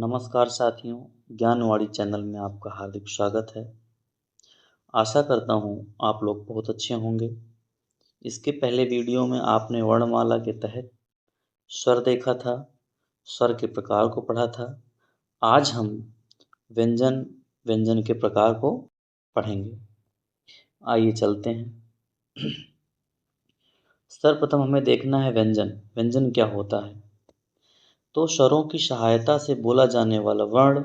नमस्कार साथियों, ज्ञानवाणी चैनल में आपका हार्दिक स्वागत है। आशा करता हूँ आप लोग बहुत अच्छे होंगे। इसके पहले वीडियो में आपने वर्णमाला के तहत स्वर देखा था, स्वर के प्रकार को पढ़ा था। आज हम व्यंजन के प्रकार को पढ़ेंगे। आइए चलते हैं। सर्वप्रथम हमें देखना है व्यंजन क्या होता है। तो स्वरों की सहायता से बोला जाने वाला वर्ण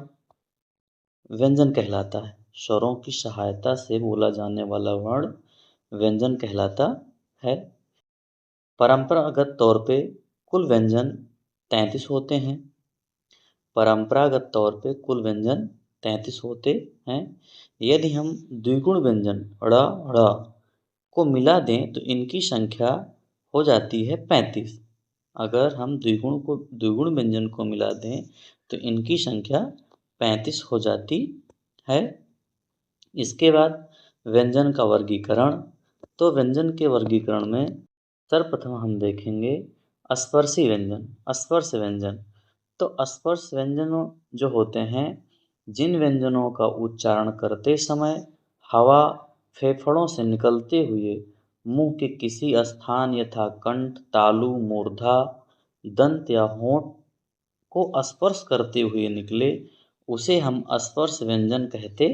व्यंजन कहलाता है। स्वरों की सहायता से बोला जाने वाला वर्ण व्यंजन कहलाता है। परंपरागत तौर पे कुल व्यंजन 33 होते हैं। परंपरागत तौर पे कुल व्यंजन 33 होते हैं। यदि हम द्विगुण व्यंजन ड़ ढ़ को मिला दें तो इनकी संख्या हो जाती है 35। अगर हम द्विगुण व्यंजन को मिला दें तो इनकी संख्या 35 हो जाती है। इसके बाद व्यंजन का वर्गीकरण। तो व्यंजन के वर्गीकरण में सर्वप्रथम हम देखेंगे स्पर्शी व्यंजन। स्पर्श व्यंजन तो स्पर्श व्यंजन जो होते हैं, जिन व्यंजनों का उच्चारण करते समय हवा फेफड़ों से निकलते हुए मुंह के किसी स्थान यथा कंठ, तालु, मूर्धा, दंत या होंठ को स्पर्श करते हुए निकले, उसे हम स्पर्श व्यंजन कहते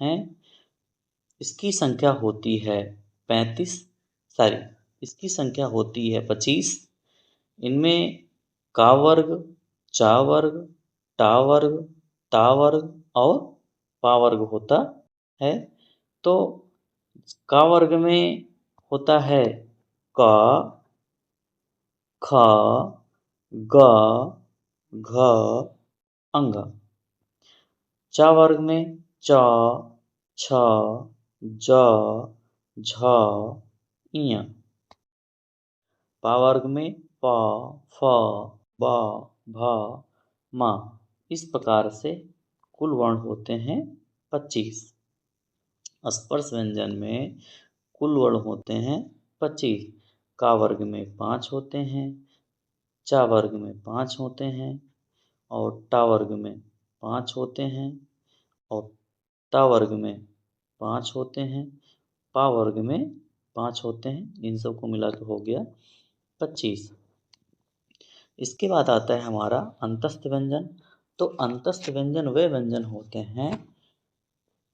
हैं। इसकी संख्या होती है 25। इनमें का वर्ग, चा वर्ग, टा वर्ग, ता वर्ग और पा वर्ग होता है। तो का वर्ग में होता है क, ख, ग, घ, अंग। चा वर्ग में च, छ, ज, झ, इय। पा वर्ग में प, फ, ब, भ, म। इस प्रकार से कुल वर्ण होते हैं 25। स्पर्श व्यंजन में कुल वर्ण होते हैं 25। का वर्ग में 5 होते हैं, चा वर्ग में 5 होते हैं और टा वर्ग में 5 होते हैं और ता वर्ग में 5 होते हैं, पा वर्ग में 5 होते हैं। इन सब को मिला के हो गया 25। इसके बाद आता है हमारा अंतस्थ व्यंजन। तो अंतस्थ व्यंजन वे व्यंजन होते हैं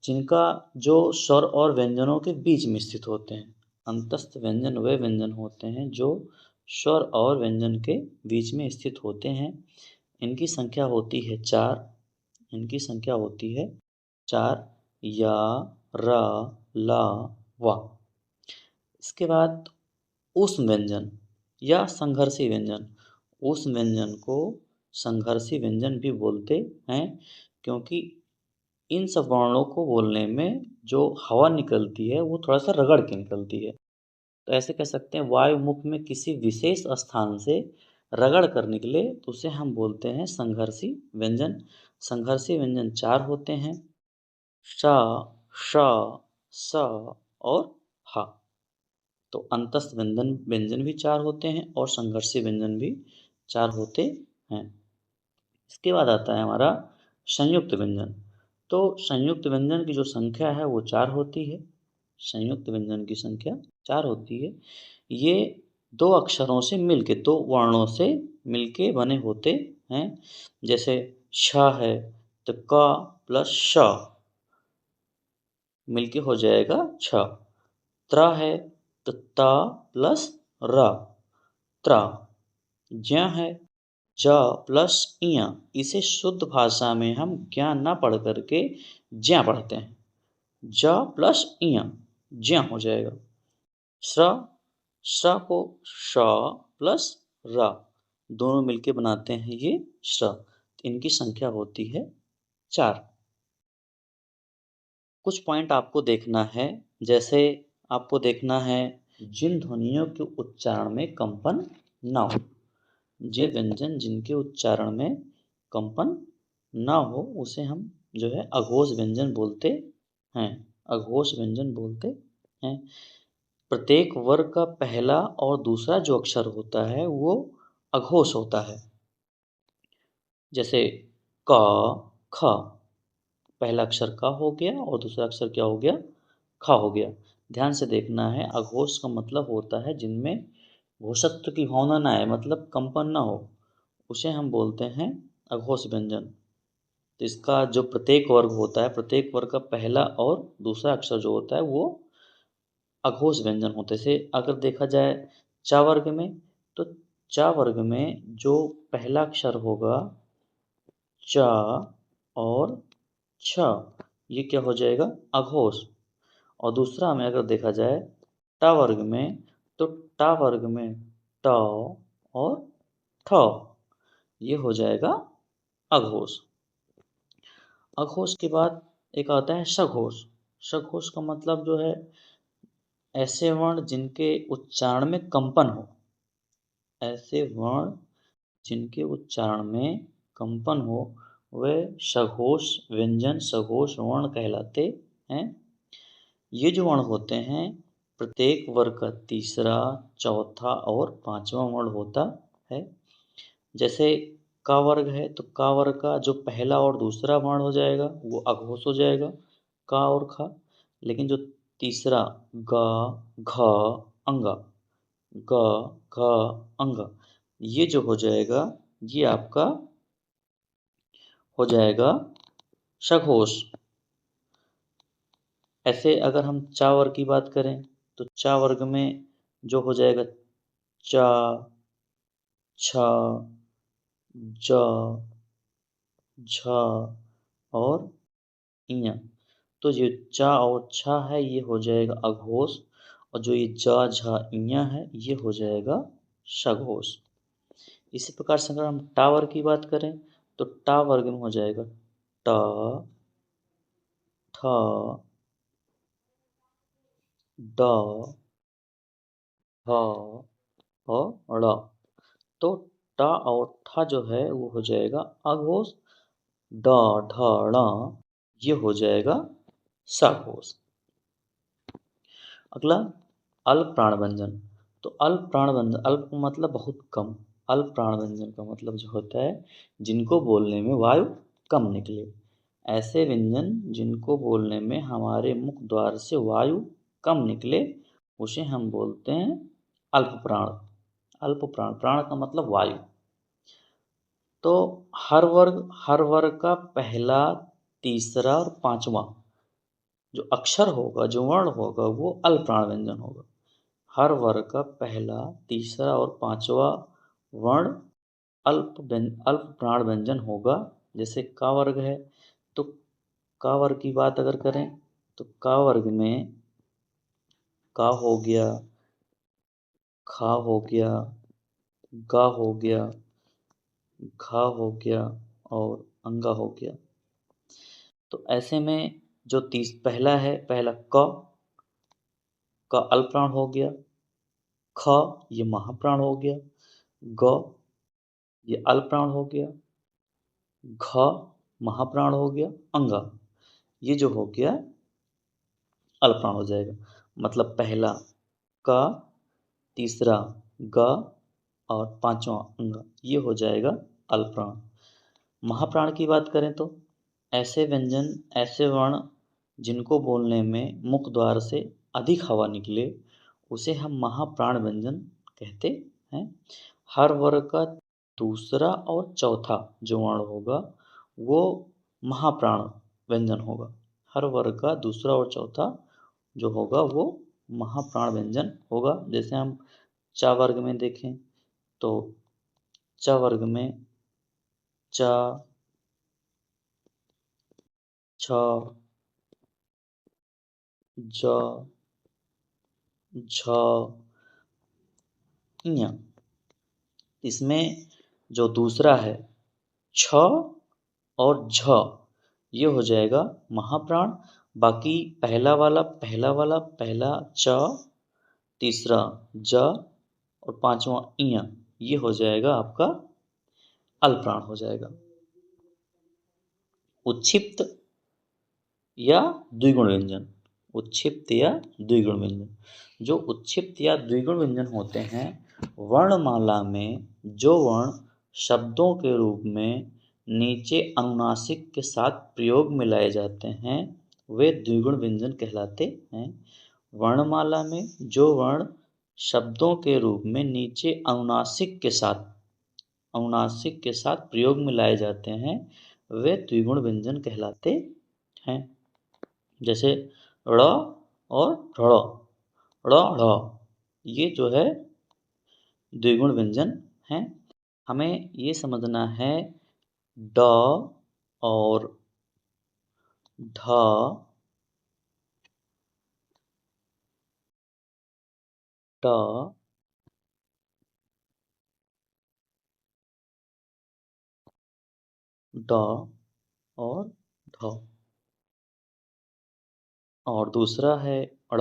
जिनका जो स्वर और व्यंजनों के बीच में स्थित होते हैं। अंतस्थ व्यंजन वे व्यंजन होते हैं जो स्वर और व्यंजन के बीच में स्थित होते हैं। इनकी संख्या होती है 4। इनकी संख्या होती है 4 या, र, ला, वा। इसके बाद ऊष्म व्यंजन या संघर्षी व्यंजन। ऊष्म व्यंजन को संघर्षी व्यंजन भी बोलते हैं, क्योंकि इन सब वर्णों को बोलने में जो हवा निकलती है वो थोड़ा सा रगड़ के निकलती है। तो ऐसे कह सकते हैं वायु मुख में किसी विशेष स्थान से रगड़ कर निकले तो उसे हम बोलते हैं संघर्षी व्यंजन। संघर्षी व्यंजन 4 होते हैं, श, श, स और ह। तो अंतस्थ व्यंजन भी 4 होते हैं और संघर्षी व्यंजन भी 4 होते हैं। इसके बाद आता है हमारा संयुक्त व्यंजन। तो संयुक्त व्यंजन की जो संख्या है वो 4 होती है। संयुक्त व्यंजन की संख्या 4 होती है। ये 2 अक्षरों से मिलके, 2 वर्णों से मिलके बने होते हैं। जैसे श है तो क प्लस श मिलके हो जाएगा छ। त्र है तो त प्लस र, त्र। ज्ञ है ज प्लस इय। इसे शुद्ध भाषा में हम ज्ञ न पढ़ करके ज्ञ पढ़ते हैं। ज प्लस इय ज्ञ हो जाएगा। श्र को श प्लस र दोनों मिलके बनाते हैं ये श्र। इनकी संख्या होती है 4। कुछ पॉइंट आपको देखना है। जैसे आपको देखना है जिन ध्वनियों के उच्चारण में कंपन ना हो, जे व्यंजन जिनके उच्चारण में कंपन ना हो उसे हम जो है अघोष व्यंजन बोलते हैं। अघोष व्यंजन बोलते हैं। प्रत्येक वर्ग का पहला और दूसरा जो अक्षर होता है वो अघोष होता है। जैसे क, ख। पहला अक्षर क हो गया और दूसरा अक्षर क्या हो गया? ख हो गया। ध्यान से देखना है, अघोष का मतलब होता है जिनमें घोषत्व की भावना ना आए, मतलब कंपन ना हो, उसे हम बोलते हैं अघोष व्यंजन। तो इसका जो प्रत्येक वर्ग होता है, प्रत्येक वर्ग का पहला और दूसरा अक्षर जो होता है वो अघोष व्यंजन होते हैं। जैसे अगर देखा जाए च वर्ग में, तो च वर्ग में जो पहला अक्षर होगा च और छ, ये क्या हो जाएगा? अघोष। और दूसरा में अगर देखा जाए ट वर्ग में, तो ट वर्ग में ट और ठ, ये हो जाएगा अघोष। अघोष के बाद एक आता है सघोष। सघोष का मतलब जो है ऐसे वर्ण जिनके उच्चारण में कंपन हो, ऐसे वर्ण जिनके उच्चारण में कंपन हो, वे सघोष व्यंजन, सघोष वर्ण कहलाते हैं। ये जो वर्ण होते हैं, प्रत्येक वर्ग का तीसरा, चौथा और पांचवा वर्ण होता है। जैसे क वर्ग है, तो क वर्ग का जो पहला और दूसरा वर्ण हो जाएगा वो अघोष हो जाएगा, क और ख। लेकिन जो तीसरा ग, घ, अंग, ग, घ, अंग, ये जो हो जाएगा, ये आपका हो जाएगा सघोष। ऐसे अगर हम च वर्ग की बात करें, तो च वर्ग में जो हो जाएगा च, छ, ज, झ और ञ। तो ये च और छ है, ये हो जाएगा अघोष, और जो ये ज, झ, ञ है, ये हो जाएगा सघोष। इसी प्रकार से अगर हम ट वर्ग की बात करें, तो ट वर्ग में हो जाएगा ट, ठ, ड, ह और ड़। तो ट और ठ जो है वो हो जाएगा अघोष, ड, ढ, ण, ये हो जाएगा सघोष। अगला अल्प प्राण व्यंजन। तो अल्प प्राण व्यंजन, अल्प मतलब बहुत कम, अल्प प्राण व्यंजन का मतलब जो होता है जिनको बोलने में वायु कम निकले। ऐसे व्यंजन जिनको बोलने में हमारे मुख द्वार से वायु कम निकले, उसे हम बोलते हैं अल्प प्राण। अल्प प्राण, प्राण का मतलब वायु। तो हर वर्ग का पहला, तीसरा और पांचवा जो अक्षर होगा, जो वर्ण होगा, वो अल्प प्राण व्यंजन होगा। हर वर्ग का पहला, तीसरा और पांचवा वर्ण अल्प प्राण व्यंजन होगा। जैसे क वर्ग है, तो क वर्ग की बात अगर करें, तो क वर्ग में क हो गया, ख हो गया, ग हो गया, घ हो गया और अंगा हो गया। तो ऐसे में जो पहला है, पहला क का अल्प प्राण हो गया, ख ये महाप्राण हो गया, ग ये अल्प प्राण हो गया, घ महाप्राण हो गया, अंगा ये जो हो गया अल्प प्राण हो जाएगा। मतलब पहला क, तीसरा ग और पांचवा अंग, ये हो जाएगा अल्प प्राण। महाप्राण की बात करें तो ऐसे व्यंजन, ऐसे वर्ण जिनको बोलने में मुख द्वार से अधिक हवा निकले, उसे हम महाप्राण व्यंजन कहते हैं। हर वर्ग का दूसरा और चौथा जो वर्ण होगा वो महाप्राण व्यंजन होगा। हर वर्ग का दूसरा और चौथा जो होगा वो महाप्राण व्यंजन होगा। जैसे हम च वर्ग में देखें, तो च वर्ग में च, छ, ज, झ, ञ। इसमें जो दूसरा है छ और झ, ये हो जाएगा महाप्राण। बाकी पहला च, तीसरा ज और पांचवा ञ, ये हो जाएगा आपका अल्प प्राण हो जाएगा। उच्छिप्त या द्विगुण व्यंजन, उच्छिप्त या द्विगुण व्यंजन। जो उच्छिप्त या द्विगुण व्यंजन होते हैं, वर्णमाला में जो वर्ण शब्दों के रूप में नीचे अनुनासिक के साथ प्रयोग में लाए जाते हैं वे द्विगुण व्यंजन कहलाते हैं। वर्णमाला में जो वर्ण शब्दों के रूप में नीचे अनुनासिक के साथ प्रयोग में लाए जाते हैं वे द्विगुण व्यंजन कहलाते हैं। जैसे ड़ और ढ़, ड़ ढ़, ये जो है द्विगुण व्यंजन हैं। हमें ये समझना है ड और ढ ड ड और ढ। और दूसरा है अड़,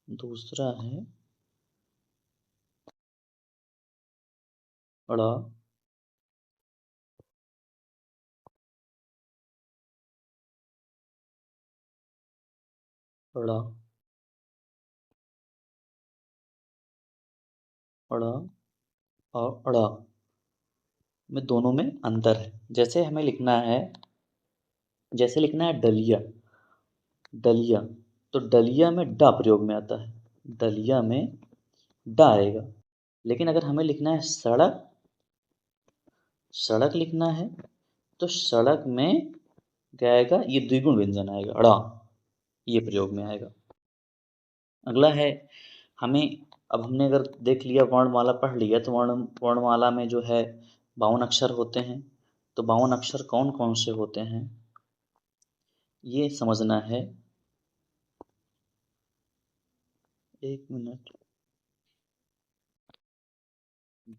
दूसरा है अड़, अड़, अड़ और अड़ में दोनों में अंतर है। जैसे हमें लिखना है, जैसे लिखना है डलिया, डलिया, तो डलिया में डा प्रयोग में आता है, डलिया में डा आएगा। लेकिन अगर हमें लिखना है सड़क, सड़क लिखना है तो सड़क में क्या आएगा, ये द्विगुण व्यंजन आएगा, अड़ा, ये प्रयोग में आएगा। अगला है हमें, अब हमने अगर देख लिया वर्णमाला पढ़ लिया तो वर्णमाला में जो है 52 अक्षर होते हैं। तो 52 अक्षर कौन कौन से होते हैं ये समझना है। एक मिनट,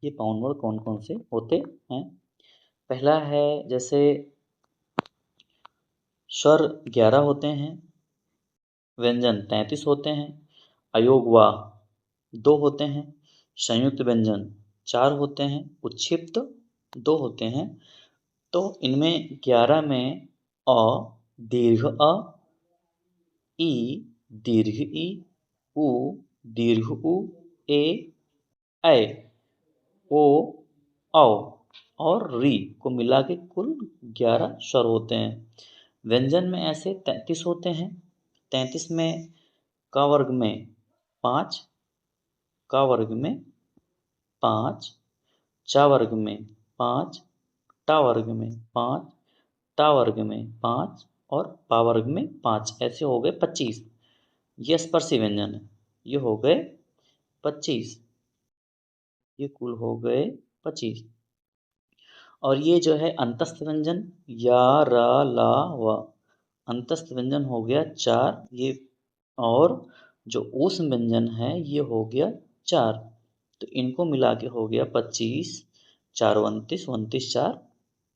ये 52 वर्ड कौन कौन से होते हैं। पहला है जैसे स्वर 11 होते हैं, व्यंजन 33 होते हैं, अयोगवा 2 होते हैं, संयुक्त व्यंजन 4 होते हैं, उच्छिप्त 2 होते हैं। तो इनमें 11 में अ दीर्घ अ, ई दीर्घ ई, उ दीर्घ उ, ए ऐ, ओ औ और री को मिला के कुल 11 स्वर होते हैं। व्यंजन में ऐसे 33 होते हैं। 33 में क वर्ग में 5, क वर्ग में 5, च वर्ग में 5, ट वर्ग में 5, ट वर्ग में 5 और प वर्ग में 5, ऐसे हो गए 25। ये स्पर्शी व्यंजन है, ये हो गए 25, ये कुल हो गए 25। और ये जो है अंतस्थ व्यंजन या र ला व, अंतस्थ व्यंजन हो गया 4 ये, और जो ऊष्म व्यंजन है ये हो गया 4। तो इनको मिला के हो गया 25, 4 29, 29 4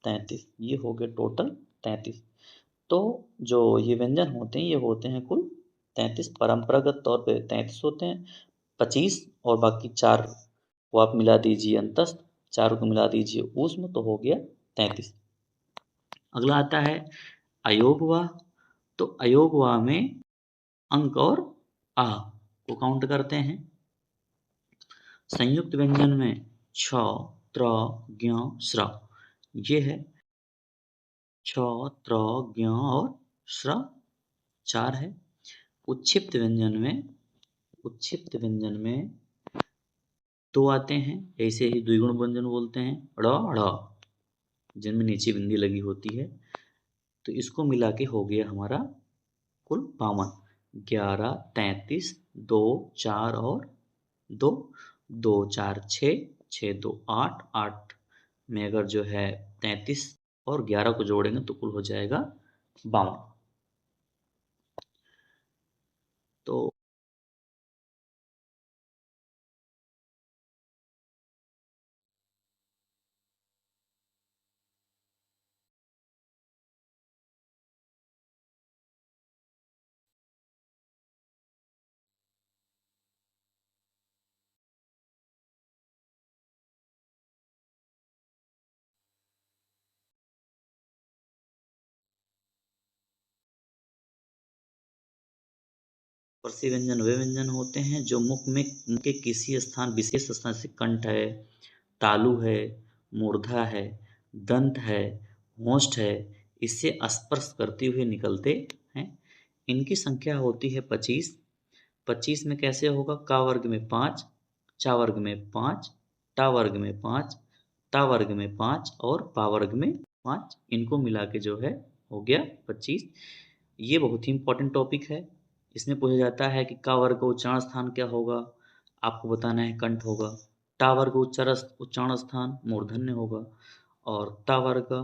33, ये हो गए टोटल 33। तो जो ये व्यंजन होते हैं ये होते हैं कुल 33, परंपरागत तौर पे 33 होते हैं। 25 और बाकी 4 को आप मिला दीजिए अंतस्थ, 4 को मिला दीजिए ऊष्म, तो हो गया 33। अगला आता है अयोगवा। तो अयोगवा में अंक और आ को काउंट करते हैं। संयुक्त व्यंजन में छ, त्र, ज्ञ, श्र, ये है छ, त्र, ज्ञ और श्र 4 है। उच्छिप्त व्यंजन में, उच्छिप्त व्यंजन में 2 आते हैं, ऐसे ही द्विगुण व्यंजन बोलते हैं ड़ ढ़, जिनमें नीचे बिंदी लगी होती है। तो इसको मिला के हो गया हमारा कुल 52, 11, 33, 2, 4 और 2, 2 4 6, 6 2 8, 8 में अगर जो है 33 और 11 को जोड़ेंगे तो कुल हो जाएगा 52। तो स्पर्शी व्यंजन वे व्यंजन होते हैं जो मुख में, मुख के किसी स्थान, विशेष स्थान से कंठ है, तालु है, मूर्धा है, दंत है, होंठ है, इससे स्पर्श करते हुए निकलते हैं। इनकी संख्या होती है 25। 25 में कैसे होगा? का वर्ग में 5, चा वर्ग में 5, टा वर्ग में 5, ता वर्ग में 5 और पा वर्ग में 5, इनको मिला के जो है हो गया 25। ये बहुत ही इंपॉर्टेंट टॉपिक है। इसमें पूछा जाता है कि का वर्ग का उच्चारण स्थान क्या होगा? आपको बताना है कंठ होगा। टा वर्ग उच्चारण स्थान मूर्धन्य होगा। और ता वर्ग का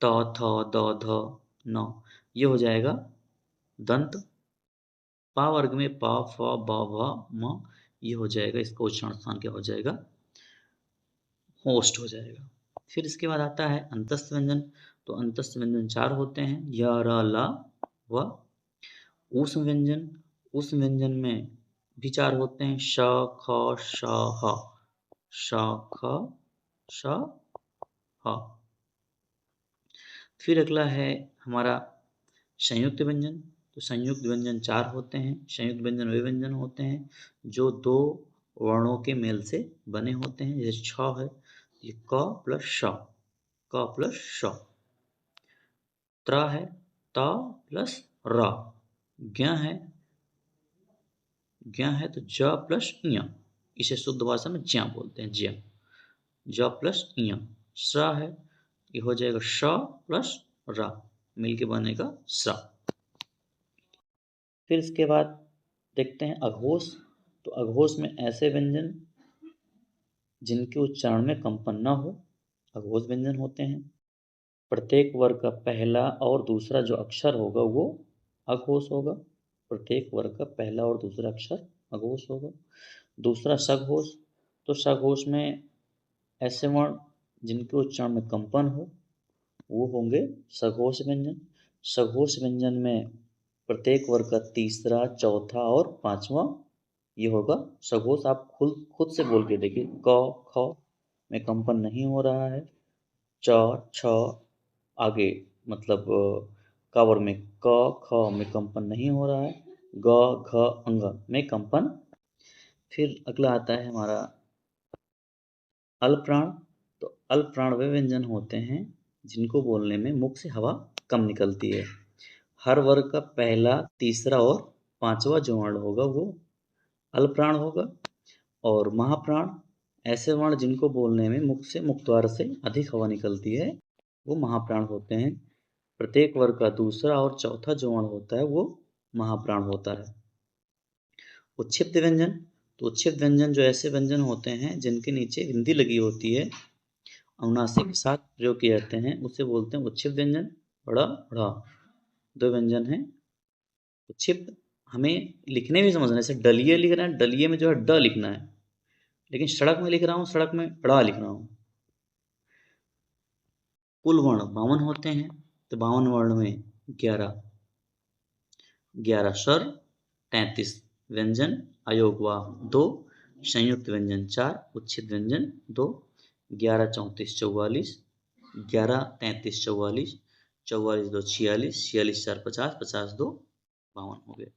त, थ, द, ध, न, ये हो जाएगा दंत। पा वर्ग में पा, फ, ब, भ, म, ये हो जाएगा, इसका उच्चारण स्थान क्या हो जाएगा? होस्ट हो जाएगा। फिर इसके बाद आता है अंतस्थ व्यंजन। तो अंतस्थ व्यंजन 4 होते हैं, य, र, ला, व। ऊष्म व्यंजन, ऊष्म व्यंजन में भी 4 होते हैं, श, ख, श, ह। श, ख, श, ह। फिर अगला है हमारा संयुक्त व्यंजन। तो संयुक्त व्यंजन 4 होते हैं। संयुक्त व्यंजन वे व्यंजन होते हैं जो 2 वर्णों के मेल से बने होते हैं। जैसे छ है, ये क प्लस श, क प्लस श। त्र है, त प्लस र। ज्ञ है तो ज प्लस ञ, इसे शुद्ध भाषा में ज्या बोलते हैं, ज्या। ज प्लस ञ। श्र है, ये हो जाएगा श प्लस र, मिलके बनेगा श्र। फिर इसके बाद देखते हैं अघोष। तो अघोष में ऐसे व्यंजन जिनके उच्चारण में कंपन न हो, अघोष व्यंजन होते हैं। प्रत्येक वर्ग का पहला और दूसरा जो अक्षर होगा वो अघोष होगा। प्रत्येक वर्ग का पहला और दूसरा अक्षर अघोष होगा। दूसरा सघोष। तो सघोष में ऐसे वर्ण जिनके उच्चारण में कंपन हो वो होंगे सघोष व्यंजन। सघोष व्यंजन में प्रत्येक वर्ग का तीसरा, चौथा और पांचवा ये होगा सघोष। आप खुद से बोल के देखिए, क, ख में कंपन नहीं हो रहा है। च, छ आगे मतलब कावर में क, ख में कंपन नहीं हो रहा है। ग, घ, अंग में कंपन। फिर अगला आता है हमारा अल्पप्राण। तो अल्पप्राण वे व्यंजन होते हैं जिनको बोलने में मुख से हवा कम निकलती है। हर वर्ग का पहला, तीसरा और पांचवा जो वर्ण होगा वो अल्पप्राण होगा। और महाप्राण ऐसे वर्ण जिनको बोलने में मुख द्वार से अधिक हवा निकलती है वो महाप्राण होते हैं। प्रत्येक वर्ग का दूसरा और चौथा जो वर्ण होता है वो महाप्राण होता है। उच्छिप्त व्यंजन। तो उच्छिप्त व्यंजन जो ऐसे व्यंजन होते हैं जिनके नीचे हिंदी लगी होती है, अनुनासिक के साथ प्रयोग किए जाते हैं, उसे बोलते हैं उच्छिप्त व्यंजन। बड़ा बड़ा 2 व्यंजन हैं उच्छिप्त। हमें लिखने भी समझना है। जैसे डलिए लिख रहे हैं, डलिए में जो है ड लिखना है, लेकिन सड़क में लिख रहा हूँ, सड़क में ड़ा लिख रहा हूँ। कुल वर्ण 52 होते हैं। तो 52 वर्ण में 11 स्वर, 33 व्यंजन, अयोग हुआ 2, संयुक्त व्यंजन 4, उच्छित व्यंजन 2। 11 34 44, 11 33 44, 44 2 46, 46 4 50, 50 2 52 हो गए।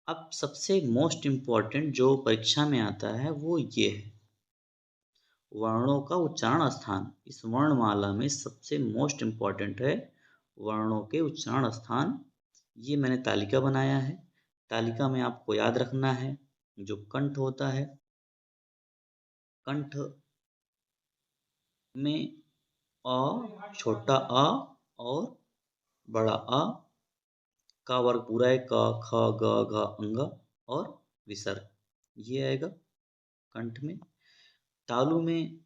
अब सबसे मोस्ट इम्पॉर्टेंट जो परीक्षा में आता है वो ये है वर्णों का उच्चारण स्थान। इस वर्णमाला में सबसे मोस्ट इम्पॉर्टेंट है वर्णों के उच्चारण स्थान। ये मैंने तालिका बनाया है। तालिका में आपको याद रखना है जो कंठ होता है, कंठ में अ, छोटा अ और बड़ा अ, का वर्ग पूरा है, क, ख, ग, घ, अंग और विसर्ग ये आएगा कंठ में। तालु में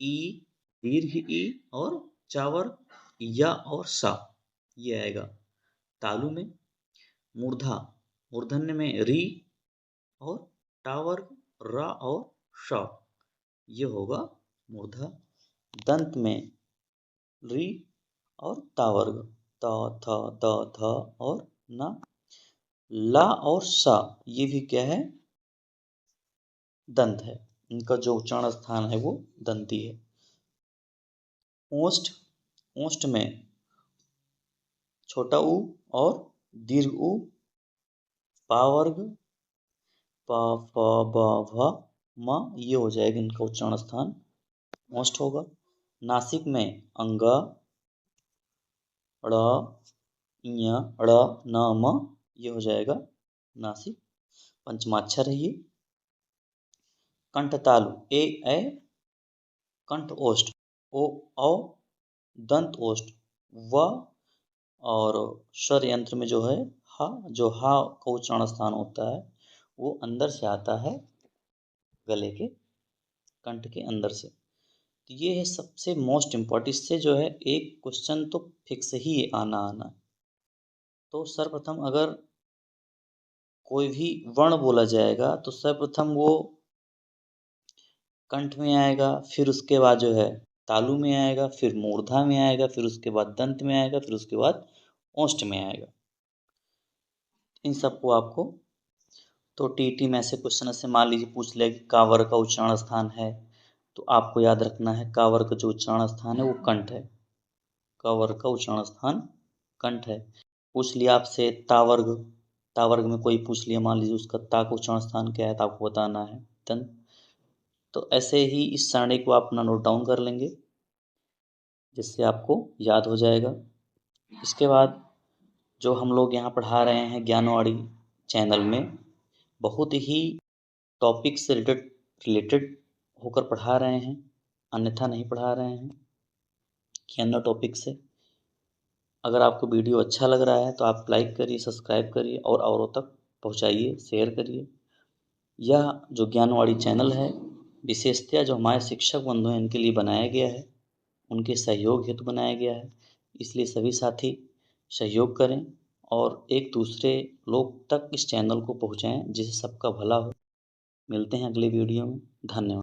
ई, दीर्घ ई और चावर या और सा ये आएगा तालु में। मूर्धा, मूर्धन्य में री और टावर्ग रा और श ये होगा मूर्धा। दंत में री और तावर्ग त, थ, द, ध और न। ला और सा ये भी क्या है? दंत है। इनका जो उच्चारण स्थान है वो दंती है। ओष्ठ, ओष्ठ में छोटा ऊ और दीर्घ ऊ, पा वर्ग प, फ, ब, भ म ये हो जाएगा इनका उच्चारण स्थान मोस्ट होगा। नासिक में अंग ड़ ञ ड़ न म ये हो जाएगा नासिक। पंचमाक्षर है ये। कंठ तालु ए ऐ कंठ ओष्ठ ओ औ दंत ओष्ठ व और स्वर यंत्र में जो है हा, जो हा का उच्चारण स्थान होता है वो अंदर से आता है गले के कंठ के अंदर से। तो ये है सबसे मोस्ट इम्पॉर्टेंट। इससे जो है एक क्वेश्चन तो फिक्स ही आना आना। तो सर्वप्रथम अगर कोई भी वर्ण बोला जाएगा तो सर्वप्रथम वो कंठ में आएगा, फिर उसके बाद जो है तालु में आएगा, फिर मूर्धा में आएगा, फिर उसके बाद दंत में आएगा, फिर उसके बाद ओष्ठ में आएगा। इन सबको आपको तो टीटी में ऐसे क्वेश्चन ऐसे मान लीजिए पूछ ले कि कावर का उच्चारण स्थान है, तो आपको याद रखना है कावर का जो उच्चारण स्थान है वो कंठ है। कावर का उच्चारण स्थान कंठ है। पूछ लिया आपसे तावर्ग, तावर्ग में कोई पूछ लिया मान लीजिए उसका ता का उच्चारण स्थान क्या है तो आपको बताना है दंत। तो ऐसे ही इस सारणी को आप अपना नोट डाउन कर लेंगे जिससे आपको याद हो जाएगा। इसके बाद जो हम लोग यहाँ पढ़ा रहे हैं ज्ञानवाणी चैनल में बहुत ही टॉपिक से रिलेटेड होकर पढ़ा रहे हैं, अन्यथा नहीं पढ़ा रहे हैं कि अन्य टॉपिक से। अगर आपको वीडियो अच्छा लग रहा है तो आप लाइक करिए, सब्सक्राइब करिए और औरों तक पहुंचाइए, शेयर करिए। यह जो ज्ञानवाणी चैनल है विशेषतः जो हमारे शिक्षक बंधु हैं इनके लिए बनाया गया है, उनके सहयोग हेतु बनाया गया है। इसलिए सभी साथी सहयोग करें और एक दूसरे लोग तक इस चैनल को पहुँचाएँ जिससे सबका भला हो। मिलते हैं अगले वीडियो में। धन्यवाद।